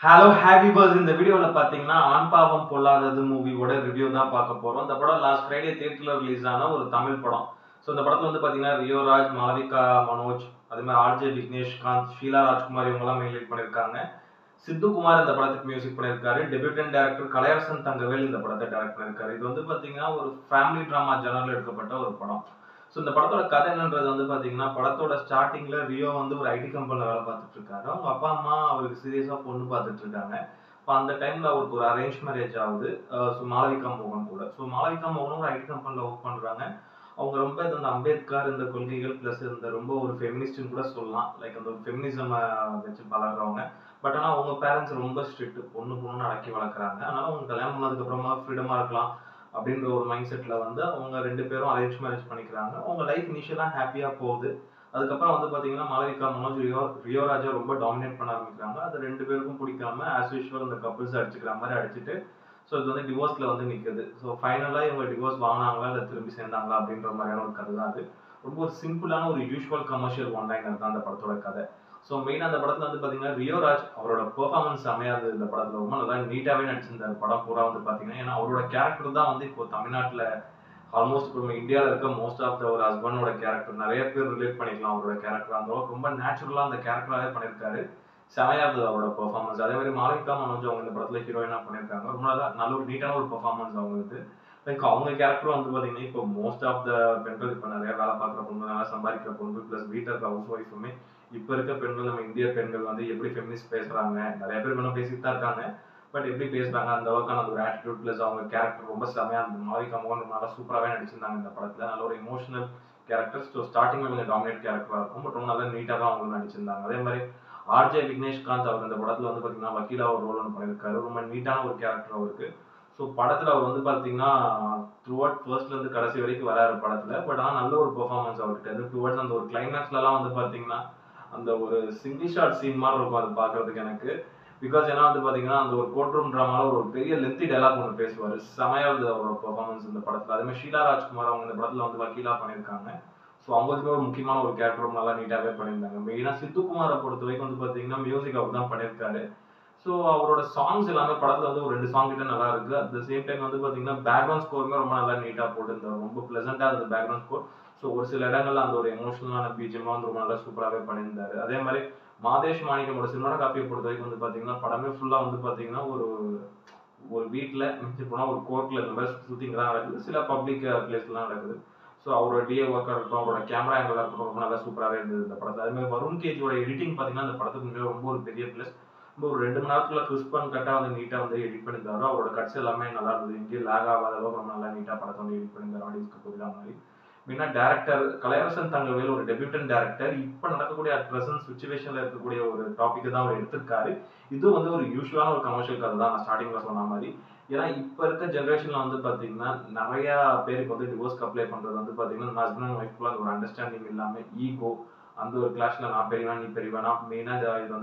Hello happy purse இந்த வீடியோவில் பார்த்தீங்கன்னா ஆண் பாவம் பொல்லாதது மூவியோட ரிவ்யூ தான் பார்க்க போகிறோம். இந்த படம் லாஸ்ட் ஃப்ரைடே தியேட்டரில் ரிலீஸ் ஆன ஒரு தமிழ் படம். ஸோ இந்த படத்தில் வந்து பார்த்தீங்கன்னா ரியோராஜ், மாளவிகா மனோஜ், அதே மாதிரி ஆர்ஜே விக்னேஷ்காந்த், ஷீலா ராஜ்குமார் இவங்கெல்லாம் மெயின் லீட் பண்ணியிருக்காங்க. சித்துக்குமார் இந்த படத்துக்கு மியூசிக் பண்ணியிருக்காரு. டெபியூட்டன் டைரக்டர் கலையரசன் தங்கவேல் இந்த படத்தை டைரக்ட் பண்ணியிருக்காரு. இது வந்து பார்த்தீங்கன்னா ஒரு ஃபேமிலி ட்ராமா ஜெனரில் எடுக்கப்பட்ட ஒரு படம். ஸோ இந்த படத்தோட கதை என்னன்றது வந்து பார்த்தீங்கன்னா படத்தோட ஸ்டார்டிங்கில் ரியோ வந்து ஒரு ஐடி கம்பெனியில் வேலை பார்த்துட்டு இருக்காரு. அவங்க அப்பா அம்மா அவருக்கு சீரியஸாக பொண்ணு பார்த்துட்டு இருக்காங்க. இப்போ அந்த டைமில் அவருக்கு ஒரு அரேஞ்ச் மேரேஜ் ஆகுது. ஸோ மாளவிகா மோகன் கூட. ஸோ மாளவிகா மோகனும் ஒரு ஐடி கம்பெனியில் ஒர்க் பண்ணுறாங்க. அவங்க ரொம்ப இந்த அம்பேத்கர் இந்த கொள்கைகள் பிளஸ் இந்த ரொம்ப ஒரு ஃபெமினிஸ்ட்னு கூட சொல்லலாம். லைக் அந்த ஒரு ஃபெமினிசம் வச்சு வளர்றவங்க. பட் ஆனால் அவங்க பேரண்ட்ஸ் ரொம்ப ஸ்ட்ரிக்ட். பொண்ணுன்னு அடக்கி வளர்க்குறாங்க. அதனால அவங்க கல்யாணம் பண்ணதுக்கு அப்புறமா ஃப்ரீடமாக இருக்கலாம் அப்படின்ற ஒரு மைண்ட் செட்டில் வந்து அவங்க 2 பேரும் அரேஞ்ச் மேரேஜ் பண்ணிக்கிறாங்க. அவங்க லைஃப் இனிஷியலாக ஹாப்பியாக போகுது. அதுக்கப்புறம் வந்து பார்த்தீங்கன்னா மாளவிகா மனோஜ் ரியோராஜை ரொம்ப டாமினேட் பண்ண ஆரம்பிக்கிறாங்க. அது 2 பேருக்கும் பிடிக்காம ஆஸ் யூஷுவல் இந்த கப்புள்ஸ் அடிச்சுக்கிற மாதிரி அடிச்சுட்டு ஸோ இது வந்து டிவோர்ஸில் வந்து நிற்குது. ஸோ ஃபைனலாக இவங்க டிவோர்ஸ் வாங்கினாங்களா இல்லை திரும்பி சேர்ந்தாங்களா அப்படின்ற மாதிரியான ஒரு கதை தான் அது. ரொம்ப ஒரு சிம்பிளான ஒரு யூஷுவல் கமர்ஷியல் ஒன் லைனர் தான் அந்த படத்தோட கதை. ஸோ மெயினாக அந்த படத்தில் வந்து பார்த்தீங்கன்னா ரியோராஜ் அவரோட பெர்ஃபார்மன்ஸ் அமையாது. இந்த படத்தில் ரொம்ப நல்லா நீட்டாகவே நடிச்சிருந்தார் படம் பூரா வந்து பார்த்தீங்கன்னா. ஏன்னா அவரோட கேரக்டர் தான் வந்து இப்போ தமிழ்நாட்டில் ஆல்மோஸ்ட் இப்போ இந்தியாவில் இருக்க மோஸ்ட் ஆஃப் த ஒரு ஹஸ்பண்டோட கேரக்டர் நிறைய பேர் ரிலேட் பண்ணிக்கலாம். அவரோட கேரக்டர் அந்த அளவுக்கு ரொம்ப நேச்சுரலாக அந்த கேரக்டராகவே பண்ணியிருக்காரு. செமையா இருந்தது அவரோட பெர்ஃபார்மன்ஸ். அதே மாதிரி மாளவிகா மனோஜ் அவங்க இந்த படத்தில் ஹீரோயினாக பண்ணியிருக்காங்க. ரொம்ப நல்ல ஒரு நீட்டான ஒரு பெர்ஃபார்மன்ஸ் அவங்களுக்கு. லைக் அவங்க கேரக்டரும் வந்து பார்த்தீங்கன்னா இப்போ மோஸ்ட் ஆஃப் த பெண்கள் இப்போ நிறைய வேலை பார்க்குற பொண்ணு, நல்லா சம்பாதிக்கிற பொண்ணு ப்ளஸ் வீட்டில் இருக்க ஹவுஸ் ஒய்ஃபுமே இப்போ இருக்க பெண்கள் நம்ம இந்திய பெண்கள் வந்து எப்படி ஃபெமினிஸ்ட் பேசுறாங்க, நிறைய பேர் இன்னும் பேசிட்டு தான் இருக்காங்க. பட் எப்படி பேசுறாங்க அந்த அளவுக்கான ஒரு ஆட்டிடியூட் பிளஸ் அவங்க கேரக்டர் ரொம்ப செமையா இருந்தது. மாளவிகா மோகன் நல்லா சூப்பராகவே நடிச்சிருந்தாங்க இந்த படத்துல. நல்ல ஒரு எமோஷனல் கேரக்டர். ஸோ ஸ்டார்டிங்ல கொஞ்சம் டாமினேட் கேரக்டரா இருக்கும். பட் ரொம்ப நல்லா நீட்டாக தான் அவங்க நடிச்சிருந்தாங்க. அதே மாதிரி ஆர்ஜே விக்னேஷ்காந்த் அவர் இந்த படத்துல வந்து பாத்தீங்கன்னா வக்கீலா ஒரு ரோல் ஒன்று பண்ணியிருக்காரு. ரொம்ப நீட்டான ஒரு கேரக்டர் அவருக்கு. ஸோ படத்துல அவர் வந்து பாத்தீங்கன்னா த்ரூ அவுட் ஃபர்ஸ்ட்ல இருந்து கடைசி வரைக்கும் வராரு படத்துல. பட் ஆனால் நல்ல ஒரு பெர்ஃபார்மன்ஸ் அவர்கிட்ட டுவர்ட்ஸ் அந்த ஒரு கிளைமேக்ஸ்லாம் வந்து பாத்தீங்கன்னா அந்த ஒரு சிங்கிள் ஷாட் சீன் மாதிரி இருக்கும் அது பார்க்கறதுக்கு எனக்கு. பிகாஸ் ஏன்னா வந்து பாத்தீங்கன்னா அந்த ஒரு கோர்ட் ரூம் ட்ராமால ஒரு பெரிய லென்த்தி டைலாக் ஒன்று பேசுவார். செமையா இருந்தது அவரோட பெர்ஃபார்மன்ஸ் இந்த படத்துல. அதே மாதிரி ஷீலா ராஜ்குமார் அவங்க இந்த படத்துல வந்து வக்கீலா பண்ணியிருக்காங்க. ஸோ அவங்களுக்கு ஒரு முக்கியமான ஒரு கேரக்டர் நல்லா நீட்டாகவே பண்ணியிருந்தாங்க. மெயினாக சித்துக்குமாரை பொறுத்த வரைக்கும் வந்து பார்த்தீங்கன்னா மியூசிக் அவர் தான் பண்ணியிருக்காரு. ஸோ அவரோட சாங்ஸ் எல்லாமே படத்தில் வந்து ஒரு 2 சாங் கிட்ட நல்லா இருக்கு. அட் த சேம் டைம் வந்து பார்த்தீங்கன்னா பேக்ரவுண்ட் ஸ்கோருமே ரொம்ப நல்லா நீட்டாக போட்டுருந்தார். ரொம்ப ப்ளசண்டாக இருந்தது பேக்ரவுண்ட் ஸ்கோர். ஸோ ஒரு சில இடங்கள்ல அந்த ஒரு எமோஷனலான பிஜிஎம்லாம் வந்து ரொம்ப நல்லா சூப்பராகவே பண்ணியிருந்தாரு. அதே மாதிரி மாதேஷ் மாணிக்கமோட சினிமாட்டோகிராஃபியை பொறுத்த வரைக்கும் வந்து பார்த்தீங்கன்னா படமே ஃபுல்லாக வந்து பார்த்தீங்கன்னா ஒரு ஒரு வீட்டில் மிஞ்சி போனால் ஒரு கோர்ட்டில் இந்த மாதிரி ஷூட்டிங் தான் நடக்குது. சில பப்ளிக் பிளேஸ்லாம் நடக்குது. ஸோ அவரோட டிஏ ஒர்க்காக இருக்கட்டும், அவரோட கேமரா ஆங்கிளாக இருக்கட்டும் ரொம்ப நல்லா சூப்பராகவே இருந்தது இந்த படத்தில். அதே மாதிரி வருண் கேஜோட எடிட்டிங் பார்த்தீங்கன்னா அந்த படத்துக்கு உண்மையாக ரொம்ப ஒரு பெரிய ப்ளஸ். ரொம்ப ஒரு 2 மணி நேரத்துக்குள்ள கிறிஸ்ப் அண்ட் கட்டாக வந்து நீட்டாக வந்து எடிட் பண்ணியிருந்தாரு. அவரோட கட்ஸ் எல்லாமே நல்லா இருந்தது. எங்கேயும் லேக் ஆகாத அளவுக்கு ரொம்ப நல்லா நீட்டாக படத்தை வந்து எடிட் பண்ணியிருந்தாரு ஆடியன்ஸ்க்கு புரியுற மாதிரி. மெயினா டேரக்டர் கலையரசன் தங்கவேல் ஒரு டெபியூட்டன் டேரக்டர். இப்போ நடக்கக்கூடிய அட் பிரசன்ட் சுச்சுவேஷன்ல இருக்கக்கூடிய ஒரு டாபிக் தான் அவர் எடுத்திருக்காரு. இது வந்து ஒரு யூஸ்வலான ஒரு கமர்ஷியல் கதை தான் நான் ஸ்டார்டிங்ல சொன்ன மாதிரி. ஏன்னா இப்ப இருக்க ஜெனரேஷன்ல வந்து பாத்தீங்கன்னா நிறைய பேருக்கு வந்து டிவோர்ஸ்க்கு அப்ளை பண்றது வந்து பாத்தீங்கன்னா ஹஸ்பண்ட் அண்ட் ஒய்ஃப்குள்ள அந்த ஒரு அண்டர்ஸ்டாண்டிங் இல்லாம ஈகோ அந்த ஒரு கிளாஷ்ல நான் பெரியவன் நீ பெரியவனா மெயினா இது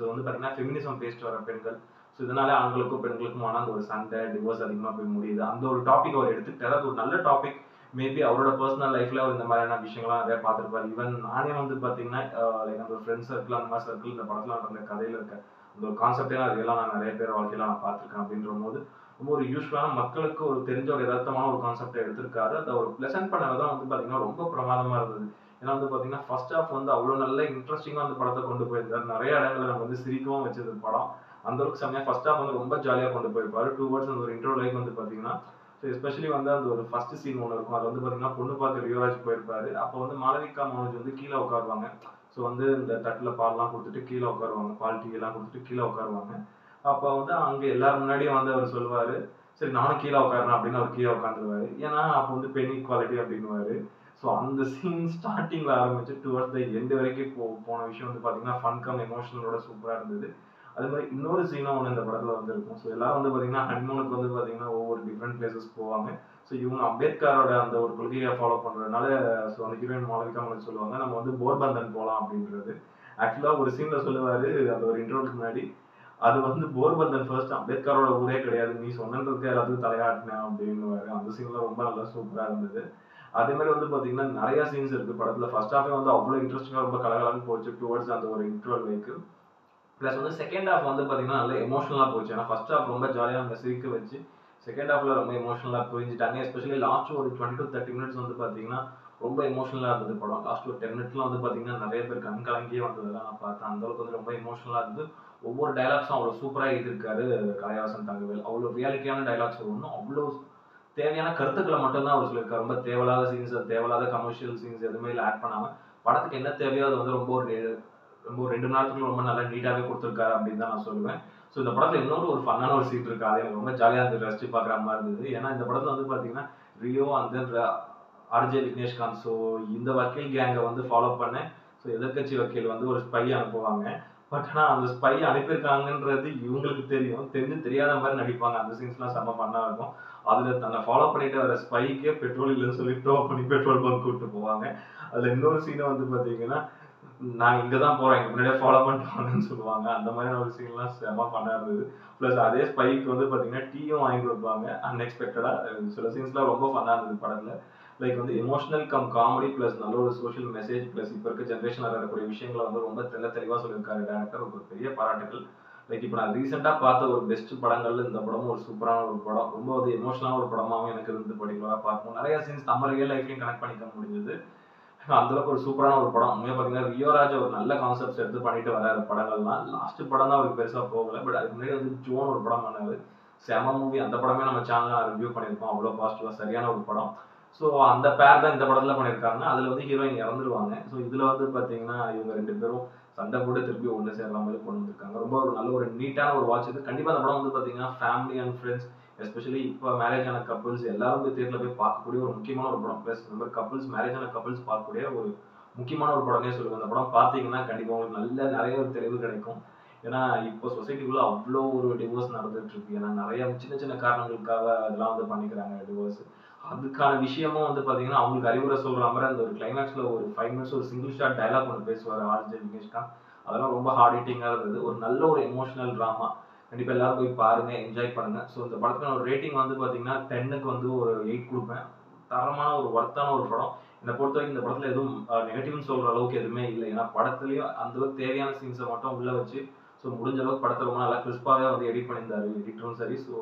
வந்து பாத்தீங்கன்னா ஃபெமினிசம் பேசிட்டு வர பெண்கள். ஸோ இதனால ஆண்களுக்கும் பெண்களுக்குமான அந்த ஒரு சண்டை டிவோர்ஸ் அதிகமா போய் முடியுது. அந்த ஒரு டாபிக் அவர் எடுத்துக்கிட்டாரு. அது ஒரு நல்ல டாபிக். மேபி அவரோட பர்சனல் லைஃப்ல அவர் இந்த மாதிரியான விஷயங்கள்லாம் நிறைய பார்த்துருப்பாரு. ஈவன் நானே வந்து பாத்தீங்கன்னா லைக் அந்த ஃப்ரெண்ட் சர்க்கிள் அந்த மாதிரி சர்க்கிள் இந்த படத்துல நடந்த கதையில இருக்க அந்த ஒரு கான்செப்டே நான் ரியலா நான் நிறைய பேர் வாழ்க்கையில நான் பார்த்திருக்கேன் அப்படின்ற போது ரொம்ப ஒரு யூஸ்வலான மக்களுக்கு ஒரு தெரிஞ்ச ஒரு யதார்த்தமான ஒரு கான்செப்டை எடுத்திருக்காரு. அதை ஒரு பிளசன்ட் பண்ணதான் வந்து பாத்தீங்கன்னா ரொம்ப பிரமாதமா இருந்தது. ஏன்னா வந்து பாத்தீங்கன்னா ஃபர்ஸ்ட் ஹாஃப் வந்து அவ்வளவு நல்ல இன்ட்ரெஸ்டிங்கா அந்த படத்தை கொண்டு போயிருந்தாரு. நிறைய இடங்களை நம்ம வந்து சிரிக்கவும் வச்சது படம். அந்த அளவுக்கு செம்மையா ஃபர்ஸ்ட் ஹாஃப் வந்து ரொம்ப ஜாலியா கொண்டு போயிருப்பாரு. 2 ஹவர்ஸ் அந்த ஒரு இன்ட்ரோ லைக் வந்து பாத்தீங்கன்னா எஸ்பெஷலி வந்து அந்த ஒரு ஃபர்ஸ்ட் சீன் ஒன்று இருக்கும். அது வந்து பாத்தீங்கன்னா பொண்ணு பார்க்க யுவராஜ் போயிருப்பாரு. அப்போ வந்து மாளவிகா மனோஜ் வந்து கீழே உட்காருவாங்க. ஸோ வந்து இந்த தட்டுல பால்லாம் கொடுத்துட்டு கீழே உட்காருவாங்க. பால் டீ எல்லாம் கொடுத்துட்டு கீழே உட்காருவாங்க. அப்போ வந்து அங்க எல்லாரும் முன்னாடியும் வந்து அவர் சொல்லுவாரு, சரி நானும் கீழே உட்காருறேன் அப்படின்னு அவர் கீழே உட்காந்துருவாரு. ஏன்னா அப்போ வந்து பெண் ஈக்வாலிட்டி அப்படின்னுவாரு. ஸோ அந்த சீன் ஸ்டார்டிங்ல ஆரம்பிச்சு டுவர்ட்ஸ் த எண்ட் வரைக்கும் போன விஷயம் வந்து பாத்தீங்கன்னா ஃபன் கம் எமோஷனலோட சூப்பரா இருந்தது. அது மாதிரி இன்னொரு சீனும் ஒன்று இந்த படத்துல வந்து இருக்கும். ஸோ எல்லாரும் வந்து பாத்தீங்கன்னா ஹனிமூனுக்கு வந்து பாத்தீங்கன்னா ஒவ்வொரு டிஃப்ரெண்ட் பிளேசஸ் போவாங்க. ஸோ இவங்க அம்பேத்கரோட அந்த ஒரு கொள்கையை ஃபாலோ பண்றதுனால ஸோ அந்த ஹீரோயின் மாளவிகா வந்து சொல்லுவாங்க நம்ம வந்து போர்பந்தன் போகலாம் அப்படின்றது. ஆக்சுவலா ஒரு சீன்ல சொல்லுவாரு அந்த ஒரு இன்ட்ரோலுக்கு முன்னாடி அது வந்து போர்பந்தன் ஃபர்ஸ்ட் அம்பேத்கரோட ஊரே கிடையாது. நீ சொன்னதுக்கு எல்லாத்துக்கும் தலையாட்டினேன் அப்படின்னுவாரு. அந்த சீன்ல ரொம்ப நல்லா சூப்பரா இருந்தது. அதே மாதிரி வந்து பாத்தீங்கன்னா நிறைய சீன்ஸ் இருக்கு படத்துல. ஃபர்ஸ்ட் ஹாஃபே வந்து அவ்வளவு இன்ட்ரெஸ்டிங்கா ரொம்ப கலகலன்னு போச்சு டுவர்ட்ஸ் அந்த ஒரு இன்ட்ரோ லைக். ப்ளஸ் வந்து செகண்ட் ஹாஃப் வந்து பார்த்தீங்கன்னா நல்ல எமோஷனலாக போச்சு. ஏன்னா ஃபர்ஸ்ட் ஹாஃப் ரொம்ப ஜாலியாக நம்ம சிரிக்க வச்சு செகண்ட் ஹாஃப்ல ரொம்ப எமோஷனலாக புரிஞ்சுட்டாங்க. எஸ்பெஷலி லாஸ்ட் ஒரு 20 to 30 மினிட்ஸ் வந்து பார்த்தீங்கன்னா ரொம்ப எமோஷனலாக இருந்தது படம். லாஸ்ட் ஒரு 10 மினிட்ஸ்லாம் வந்து பார்த்தீங்கன்னா நிறைய பேர் கண் கலங்கியே வந்ததெல்லாம் நான் பார்த்தேன். அந்த அளவுக்கு வந்து ரொம்ப எமோஷனலாக இருந்தது. ஒவ்வொரு டயலாக்ஸும் அவ்வளோ சூப்பராக எழுதியிருக்காரு கலையரசன் தங்கவேல். அவ்வளோ ரியாலிட்டியான டயலாக்ஸ் ஒன்றும் அவ்வளோ தேவையான கருத்துக்களை மட்டும் தான் அவர் சொல்லியிருக்காரு. ரொம்ப தேவையில்லாத சீன்ஸ், தேவையில்லாத கமர்ஷியல் சீன்ஸ் எதுவுமே இல்லை ஆட் பண்ணாம படத்துக்கு என்ன தேவையோ அது வந்து ரொம்ப ஒரு 2 மணி நேரத்துக்குள்ள ரொம்ப நல்லா நீட்டாவே குடுத்துருக்காரு அப்படின்னு தான் நான் சொல்லுவேன். ஸோ இந்த படத்துல இன்னொரு ஒரு ஃபன்னான ஒரு சீன் இருக்கு. அது எனக்கு ரொம்ப ஜாலியா இருந்தது. ரசிச்சு பார்க்குற மாரி இருந்தது. ஏன்னா இந்த படத்துல வந்து பார்த்தீங்கன்னா, Rio and then RJ Vigneshkanth. So இந்த வக்கீல் கேங்க வந்து ஃபாலோ பண்ண ஸோ எதிர்க்கட்சி வக்கீல் வந்து ஒரு ஸ்பை அனுப்புவாங்க. பட் ஆனா அந்த ஸ்பை அனுப்பியிருக்காங்கன்றது இவங்களுக்கு தெரியும். தெரிஞ்சு தெரியாத மாரி நடிப்பாங்க. அந்த சீன்ஸ்லாம் செம்ம ஃபன்னா இருக்கும். அதுல தன்னை ஃபாலோ பண்ணிட்டு வர ஸ்பைக்கே பெட்ரோல் இல்லன்னு சொல்லி டோ பண்ணி பெட்ரோல் பங்க் கூட்டிட்டு போவாங்க. அதுல இன்னொரு சீன் வந்து பார்த்தீங்கன்னா நாங்க இங்க தான் போறோம். எங்க முன்னாடியே ஃபாலோ பண்ணிட்டு வாங்கன்னு சொல்லுவாங்க. அந்த மாதிரியான ஒரு சீன்லாம் செம ஃபன்னா இருந்தது. பிளஸ் அதே ஸ்பைக்கு வந்து பார்த்தீங்கன்னா, டீயும் வாங்கி குடுப்பாங்க. அன்எக்ஸ்பெக்டடா சில சீன்ஸ்லாம் ரொம்ப ஃபன்னா இருந்தது படத்துல. லைக் வந்து எமோஷனல் கம் காமெடி பிளஸ் நல்ல ஒரு சோஷியல் மெசேஜ் பிளஸ் இப்ப இருக்க ஜெனரேஷன்ல நடக்கக்கூடிய விஷயங்கள வந்து ரொம்ப தெளிவா சொல்லியிருக்காரு டைரக்டர். ஒரு பெரிய பாராட்டுகள். லைக் இப்ப நான் ரீசெண்டா பார்த்த ஒரு பெஸ்ட் படங்கள்ல இந்த படமும் ஒரு சூப்பரான ஒரு படம். ரொம்ப வந்து எமோஷனலான ஒரு படமாவும் எனக்கு இருந்து பர்ட்டிகுலரா பார்க்கணும். நெறைய சீன்ஸ் நம்ம ரியல் லைஃப்லயும் கனெக்ட் பண்ணிக்க முடிஞ்சது. அந்த அளவுக்கு ஒரு சூப்பரான ஒரு படம். உண்மையா பார்த்தீங்கன்னா, ரியோ ராஜ் ஒரு நல்ல கான்செப்ட்ஸ் எடுத்து பண்ணிட்டு வராரு படங்கள்லாம். லாஸ்ட் படம் தான் அவருக்கு பெருசா போகல. பட் அதுக்கு முன்னாடி வந்து ஜோன் ஒரு படம் பண்ணாரு. செம மூவி. அந்த படமே நம்ம சேனல்ல ரிவ்யூ பண்ணியிருக்கோம். அவ்வளோ பாசிட்டிவா சரியான ஒரு படம். ஸோ அந்த பேர் தான் இந்த படத்துல பண்ணியிருக்காங்க. அதுல வந்து ஹீரோயின் இறந்துருவாங்க. ஸோ இதுல வந்து பார்த்தீங்கன்னா, இவங்க 2 பேரும் சண்டை போட்டு திருப்பி ஒண்ணு சேர்ற மாரி கொண்டு வந்திருக்காங்க. ரொம்ப ஒரு நல்ல ஒரு நீட்டான ஒரு வாட்ச் இது. கண்டிப்பா அந்த படம் வந்து பார்த்தீங்கன்னா, ஃபேமிலி அண்ட் ஃபிரெண்ட்ஸ் எஸ்பெஷலி இப்ப மேரேஜ் ஆன கப்புள்ஸ் எல்லாரும் போய் தியேட்டர்ல போய் பார்க்கக்கூடிய ஒரு முக்கியமான ஒரு படம். பிளஸ் இந்த மாதிரி கப்புள்ஸ் மேரேஜ் ஆன கப்புள்ஸ் பார்க்கக்கூடிய ஒரு முக்கியமான ஒரு படமே சொல்லுவேன். அந்த படம் பார்த்தீங்கன்னா கண்டிப்பா உங்களுக்கு நெறைய ஒரு தெளிவு கிடைக்கும். ஏன்னா இப்போ சொசைட்டிக்குள்ள அவ்ளோ ஒரு டிவோர்ஸ் நடந்துட்டு இருக்கு. ஏன்னா நெறைய சின்ன சின்ன காரணங்களுக்காக அதெல்லாம் வந்து பண்ணிக்கிறாங்க டிவோர்ஸ். அதுக்கான விஷயமும் வந்து பார்த்தீங்கன்னா, அவங்களுக்கு அறிவுரை சொல்ற மாரி அந்த ஒரு கிளைமாக்ஸ்ல ஒரு 5 மினிட்ஸ் ஒரு சிங்கிள் ஷாட் டயலாக் ஒண்ணு பேசுவாரு ஆர்ஜே விக்னேஷ்காந்த். அதெல்லாம் ரொம்ப ஹார்ட் ஹிட்டிங்கா இருந்தது. ஒரு நல்ல ஒரு எமோஷனல் டிராமா. கண்டிப்பா எல்லாரும் போய் பாருங்க, என்ஜாய் பண்ணுங்க. ஸோ இந்த படத்துக்கான ஒரு ரேட்டிங் வந்து பார்த்தீங்கன்னா, 10க்கு வந்து ஒரு 8 குடுப்பேன். தரமான ஒரு வொர்த்தான ஒரு படம். என்ன பொறுத்தவரைக்கும் இந்த படத்துல எதுவும் நெகட்டிவ்னு சொல்ற அளவுக்கு எதுவுமே இல்ல. ஏன்னா படத்துலயும் அந்த அளவுக்கு தேவையான சீன்ஸ மட்டும் உள்ள வச்சு, ஸோ முடிஞ்ச அளவுக்கு படத்த ரொம்ப நல்லா கிறிஸ்பாவே வந்து எடிட் பண்ணியிருந்தாரு எடிட்டரும் சரி. ஸோ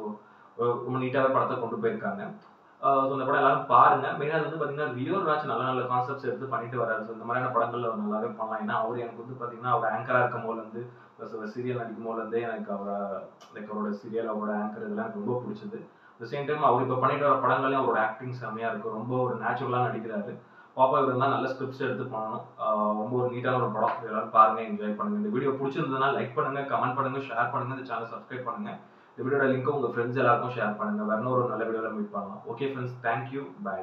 ரொம்ப நீட்டாவே படத்த கொண்டு போயிருக்காங்க. ஸோ இந்த படம் எல்லாரும் பாருங்க. மெயினா அது வந்து பார்த்தீங்கன்னா, ரியோ ராஜ் நல்ல நல்ல கான்செப்ட்ஸ் எடுத்து பண்ணிட்டு வராரு. ஸோ இந்த மாதிரியான படங்கள்ல அவர் நல்லாவே பண்ணலாம். ஏன்னா அவரு எனக்கு வந்து பார்த்தீங்கன்னா, அவர் ஆங்கரா இருக்கும்போதுலருந்து பிளஸ் ஒரு சீரியல் நடிக்கும்போதுலருந்தே எனக்கு லைக் அவரோட சீரியல், அவரோட ஆங்கர் இதெல்லாம் எனக்கு ரொம்ப புடிச்சது. அட் த சேம் டைம் அவர் இப்ப பண்ணிட்டு வர படங்கள்லயும் அவரோட ஆக்டிங் செம்மையா இருக்கு. ரொம்ப ஒரு நேச்சுரலா நடிக்கிறாரு. பாப்பா இவர் தான் நல்ல ஸ்கிரிப்ட்ஸ் எடுத்து பண்ணணும். ரொம்ப ஒரு நீட்டான ஒரு படம். எல்லாரும் பாருங்க, என்ஜாய் பண்ணுங்க. இந்த வீடியோ புடிச்சிருந்ததுன்னா லைக் பண்ணுங்க, கமெண்ட் பண்ணுங்க, ஷேர் பண்ணுங்க. இந்த சேனல் சப்ஸ்கிரைப் பண்ணுங்க. இந்த வீடியோட லிங்க் உங்க ஃப்ரெண்ட்ஸ் எல்லாருக்கும் ஷேர் பண்ணுங்க. வேற ஒரு நல்ல வீடியோல மீட் பண்ணலாம். Okay friends, thank you. By.